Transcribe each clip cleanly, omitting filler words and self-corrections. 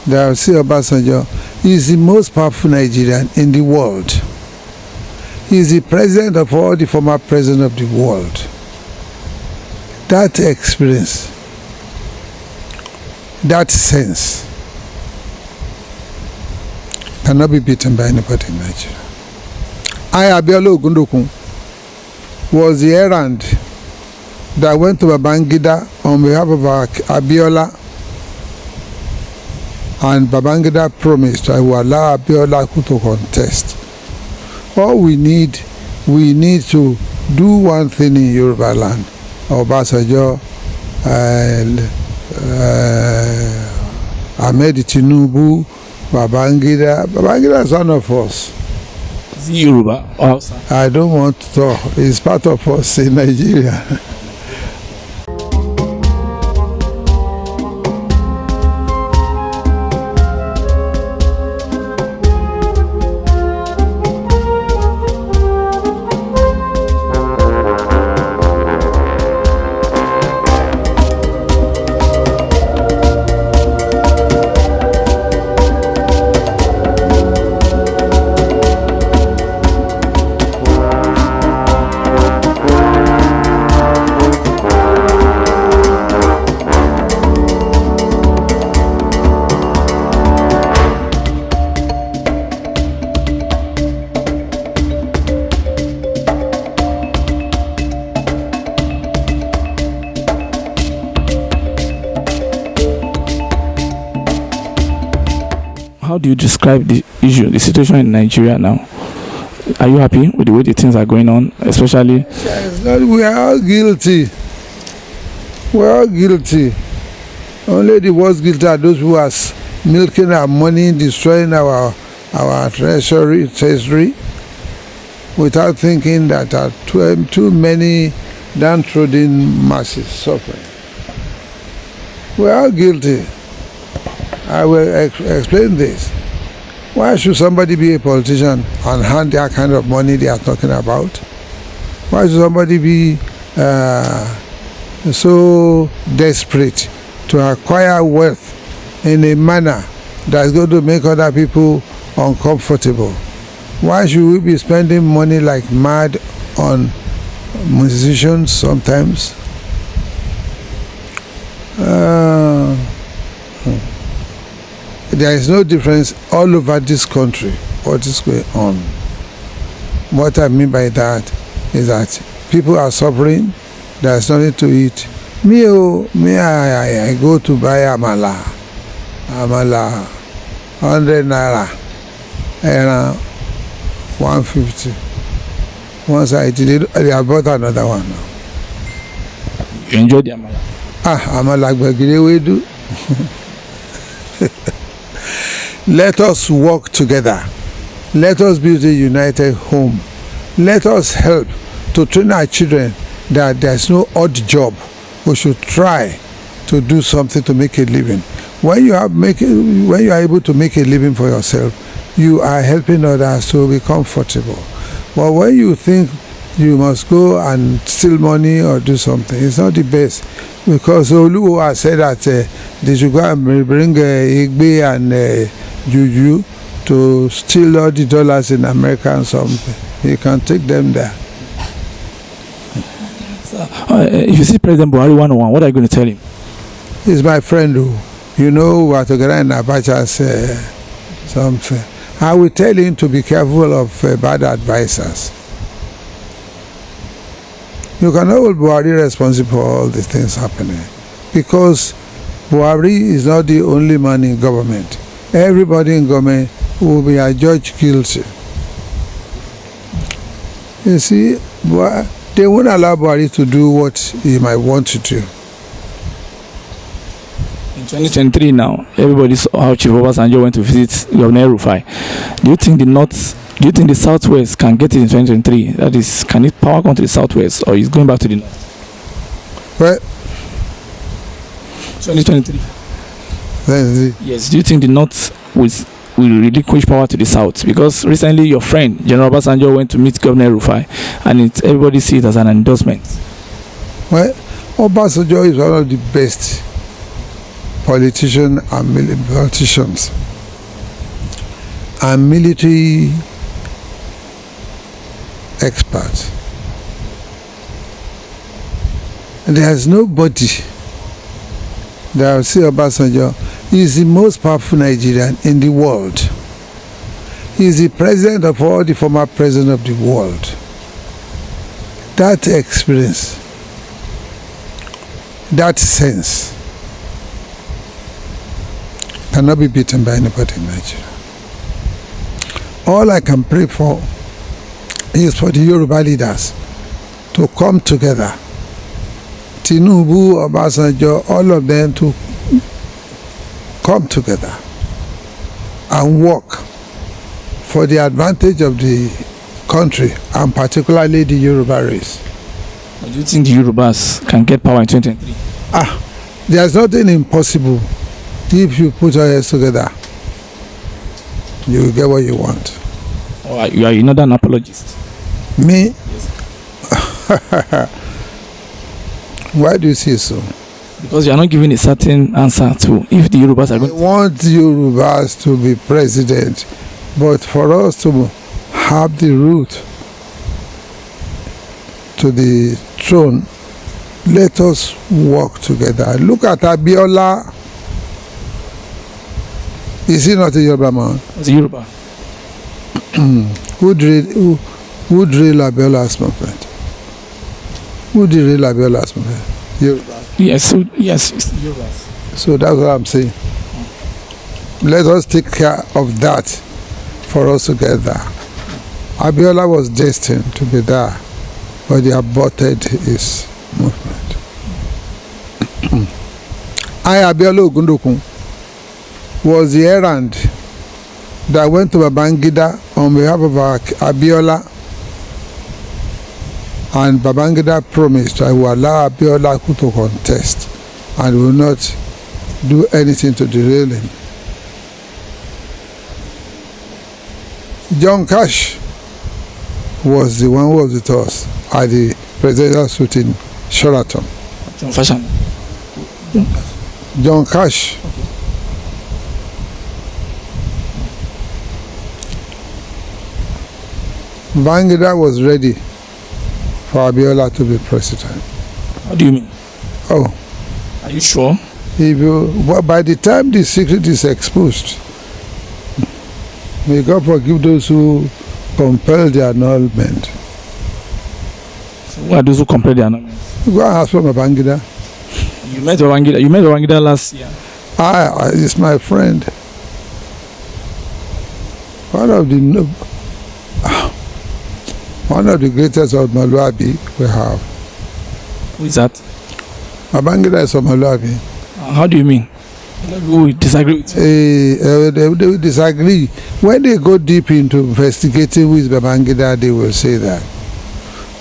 that see Obasanjo is the most powerful Nigerian in the world. He is the president of all the former presidents of the world. That experience, that sense, cannot be beaten by anybody in Nigeria. Abiola Ogundokun was the errand that went to Babangida on behalf of Abiola, and Babangida promised I will allow Abiola to contest. All we need to do one thing in Yoruba land. Obasanjo, Ahmed Tinubu, Babangida is one of us. Is he Yoruba or Hausa? I don't want to talk. He's part of us in Nigeria. How do you describe the issue, the situation in Nigeria now? Are you happy with the way the things are going on, especially? We are all guilty. We are all guilty. Only the worst guilty are those who are milking our money, destroying our treasury, without thinking that there are too many downtrodden masses suffering. We are all guilty. I will explain this. Why should somebody be a politician and hand that kind of money they are talking about? Why should somebody be so desperate to acquire wealth in a manner that's going to make other people uncomfortable? Why should we be spending money like mad on musicians sometimes? There is no difference all over this country what is going on. What I mean by that is that people are suffering, there is nothing to eat. I go to buy amala, 100 naira, and 150. Once I did it, I bought another one now. You enjoy the amala? Amala gbegire we do. Let us work together. Let us build a united home. Let us help to train our children that there's no odd job. We should try to do something to make a living. When you are able to make a living for yourself, you are helping others to be comfortable. But when you think you must go and steal money or do something, it's not the best. Because Oluwo has said that they should go and bring Igbe and Juju to steal all the dollars in America and something. You can take them there. If you see President Buhari 101, what are you going to tell him? He's my friend who, you know, what General Abacha said something. I will tell him to be careful of bad advisors. You cannot hold Buhari responsible for all the things happening, because Buhari is not the only man in government. Everybody in government will be adjudged guilty. You see, they won't allow Buhari to do what he might want to do. In 2023 now, everybody saw how Chief Obasanjo went to visit Governor El-Rufai. Do you think the Southwest can get it in 2023? That is, can it power come to the Southwest, or is going back to the North? Well, 2023. Yes. Do you think the North will relinquish power to the South? Because recently your friend General Obasanjo went to meet Governor El-Rufai, and everybody sees it as an endorsement. Well, Obasanjo is one of the best politicians and military experts. There's nobody that will say Obasanjo is the most powerful Nigerian in the world. He is the president of all the former presidents of the world. That experience, that sense, cannot be beaten by anybody in Nigeria. All I can pray for is for the Yoruba leaders to come together. Tinubu, Obasanjo, all of them to come together and work for the advantage of the country and particularly the Yoruba race. Do you think the Yorubas can get power in 2023? There's nothing impossible. If you put your heads together, you will get what you want. Or you are not an apologist? Me? Yes. Why do you say so? Because you are not giving a certain answer to if the Yorubas are going I want Yorubas to be president, but for us to have the route to the throne, let us work together. Look at Abiola. Is he not a Yoruba man? As a Yoruba. Who drilled Abiola's movement? Who drilled Abiola's movement? Yoruba. Yes, it's Yorubas. So that's what I'm saying. Let us take care of that for us to get there. Abiola was destined to be there, but he aborted his movement. Abiola Ogundokun was the errand that went to Babangida on behalf of Abiola, and Babangida promised I will allow Abiola to contest and will not do anything to derail him. John Cash was the one who was with us at the presidential suite in Sheraton. John Cash. Babangida was ready for Abiola to be president. What do you mean? Oh. Are you sure? By the time the secret is exposed, may God forgive those who compel the annulment. So who are those who compel the annulment? Go and ask for Babangida. You met Babangida last year. He's my friend. One of the greatest of Maluabi we have. Who is that? Babangida is from Maluabi. How do you mean? We disagree with you. They disagree. When they go deep into investigating who is Babangida, they will say that.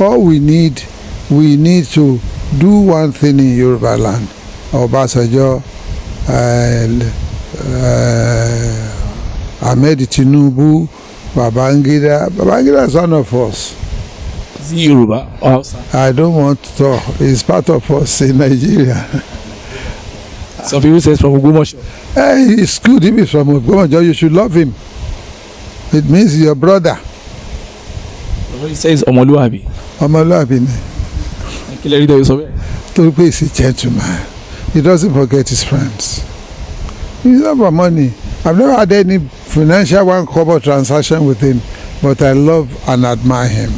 All we need to do one thing in Yoruba land. Obasanjo, Ahmed Tinubu, Babangida. Babangida is one of us. Is he Yoruba or Hausa? I don't want to talk. He's part of us in Nigeria. Some people say it's from Ogumosho. It's good if he's from Ogumosho. You should love him. It means he's your brother. He says Omoluabi. Omoluabi. Torupe is a gentleman. He doesn't forget his friends. He's not for money. I've never had any financial one-kobo transaction with him, but I love and admire him.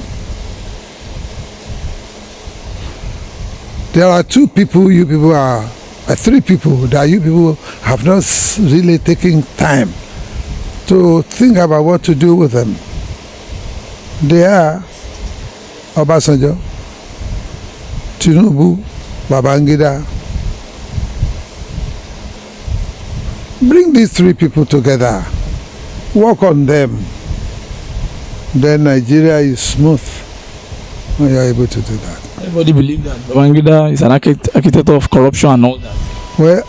There are three people that you people have not really taken time to think about what to do with them. They are Obasanjo, Tinubu, Babangida. Bring these three people together, work on them, then Nigeria is smooth when you are able to do that. Everybody believes that Babangida is an architect of corruption and all that. Well,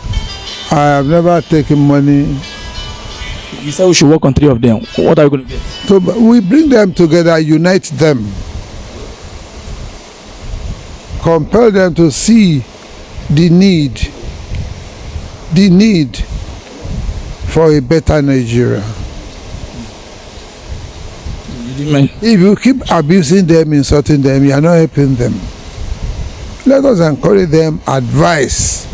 I have never taken money. You said we should work on three of them. What are we going to get? So we bring them together, unite them, compel them to see the need the need for a better Nigeria. If you keep abusing them, insulting them, you are not helping them. Let us encourage them, advice.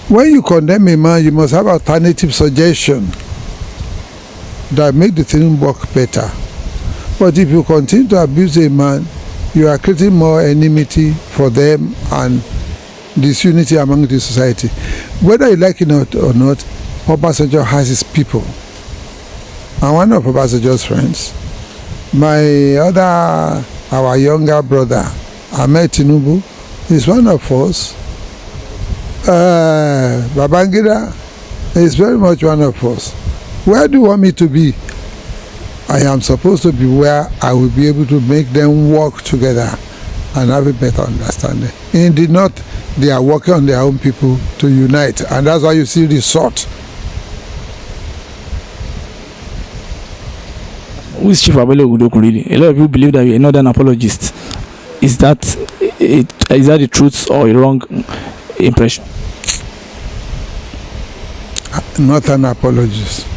When you condemn a man, you must have alternative suggestion that make the thing work better. But if you continue to abuse a man, you are creating more enmity for them and disunity among the society. Whether you like it or not, Obasanjo has his people. And one of Obasanjo's friends, our younger brother, Ahmed Tinubu, is one of us. Babangida is very much one of us. Where do you want me to be? I am supposed to be where I will be able to make them work together and have a better understanding. In the north, they are working on their own people to unite, and that's why you see the sort. Who is Chief Abiola Ogundokun really? A lot of people believe that you're a northern apologist. Is that the truth or a wrong impression? Not an apologist.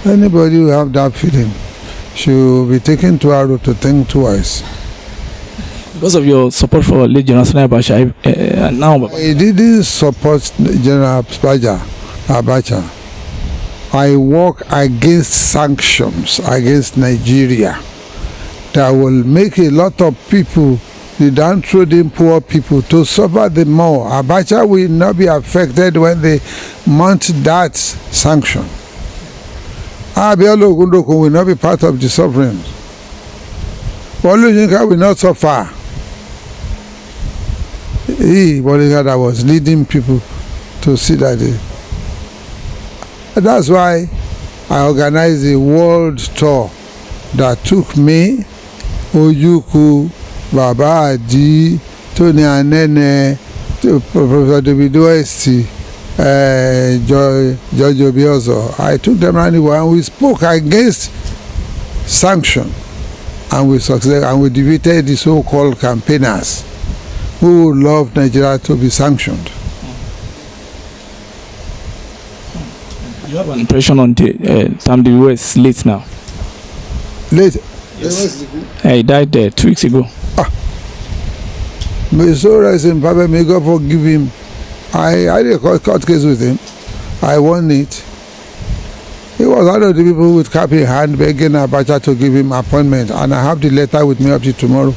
Anybody who have that feeling should be taken to our road to think twice. Because of your support for late General Sani Abacha, now I didn't support General Abacha. I work against sanctions against Nigeria that will make a lot of people, the downtrodden poor people, to suffer the more. Abacha will not be affected when they mount that sanction. Abiola Ogundokun will not be part of the sovereign. Olusegun will not suffer. He that was leading people to see that day. That's why I organized a world tour that took me, Ojuku, Baba Adi, Tony Anene, Professor David West, George Obiozo. I took them around the world and we spoke against sanction, and we succeeded, and we defeated the so-called campaigners who love Nigeria to be sanctioned. You have an impression on the Tam David West late now? Late? Yes. He died 2 weeks ago. May so rest in power, may God forgive him. I had a court case with him. I won it. He was one of the people with cap in hand begging Abacha to give him appointment, and I have the letter with me up to tomorrow.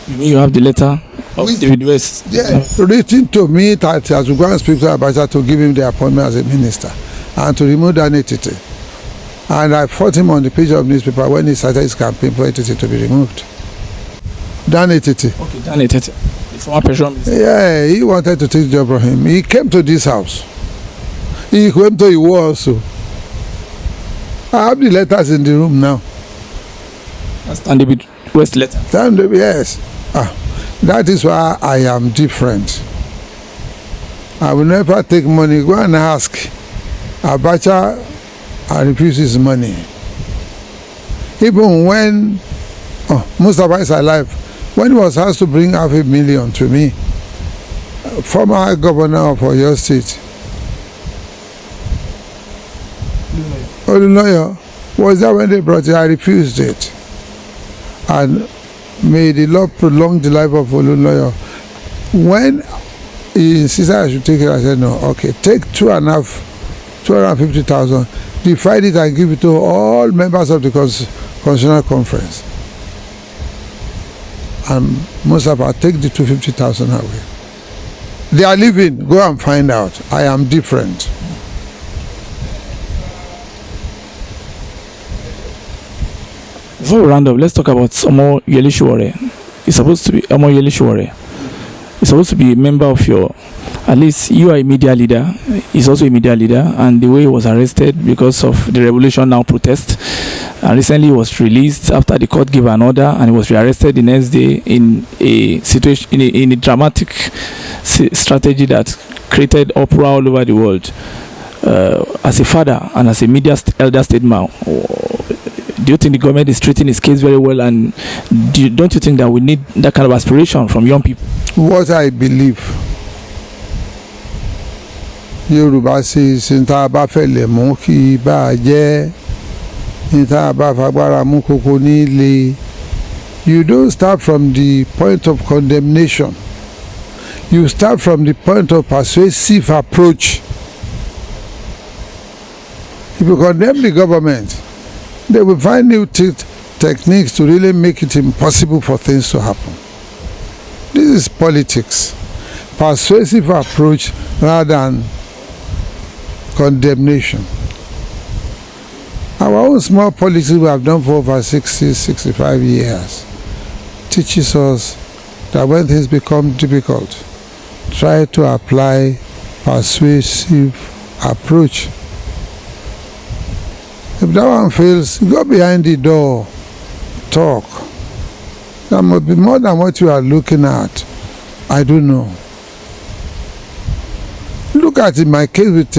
You mean you have the letter of David West? Yeah, written to me that as we go and speak to Abacha to give him the appointment as a minister and to remove Dan Eteteh. And I fought him on the page of newspaper when he started his campaign for Eteteh to be removed. Dan Eteteh. Okay, Dan Eteteh. The former Petroleum Minister. Yeah, he wanted to take Ibrahim. He came to this house. He came to Iwo also. I have the letters in the room now. That's Dan David West letter. Dan David, yes. That is why I am different. I will never take money. Go and ask Abacha. I refuse his money. Even when Mustafa is alive, when he was asked to bring $500,000 to me, former governor of Oyo State, Olusegun was there when they brought it. I refused it. And may the Lord prolong the life of Olusegun. When he insisted I should take it, I said no. Okay, take 250,000, divide it and give it to all members of the Constitutional Conference. And Mustafa, take the 250,000 away. They are living. Go and find out. I am different. Before we round up, let's talk about Omo Yele Sowore. He's supposed to be Omo Yele Sowore. He's supposed to be a member of your, at least you are a media leader. He's also a media leader, and the way he was arrested because of the Revolution Now protest, and recently he was released after the court gave an order, and he was rearrested the next day in a situation, in a dramatic strategy that created uproar all over the world. As a father and as a media elder statesman, do you think the government is treating his case very well, and don't you think that we need that kind of aspiration from young people? What I believe Yorùbá says níta bá fẹ́ lẹ̀ mú kí bá a jẹ́, níta bá fagbára mú kókó nílé. You don't start from the point of condemnation. You start from the point of persuasive approach. If you condemn the government, they will find new techniques to really make it impossible for things to happen. This is politics. Persuasive approach rather than condemnation. Our own small politics we have done for over 60, 65 years teaches us that when things become difficult, try to apply persuasive approach. If that one fails, go behind the door, talk. There must be more than what you are looking at. I don't know. Look at in my case with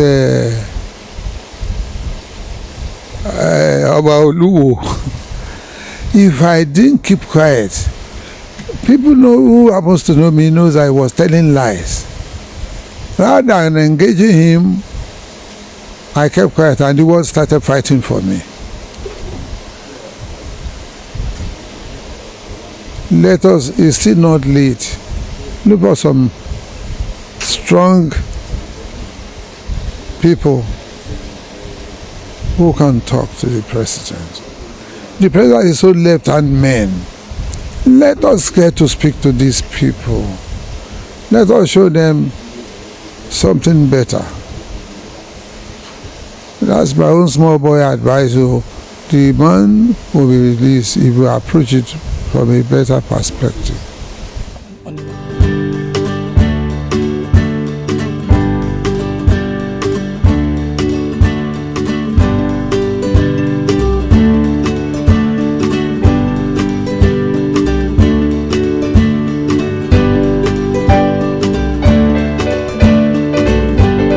Oluwo. If I didn't keep quiet, people know who happens to know me knows I was telling lies. Rather than engaging him, I kept quiet and the world started fighting for me. Let us, it's still not late. Look for some strong people who can talk to the president. The president is so left-hand man. Let us get to speak to these people. Let us show them something better. That's my own small boy advice. So the man will be released if we approach it from a better perspective.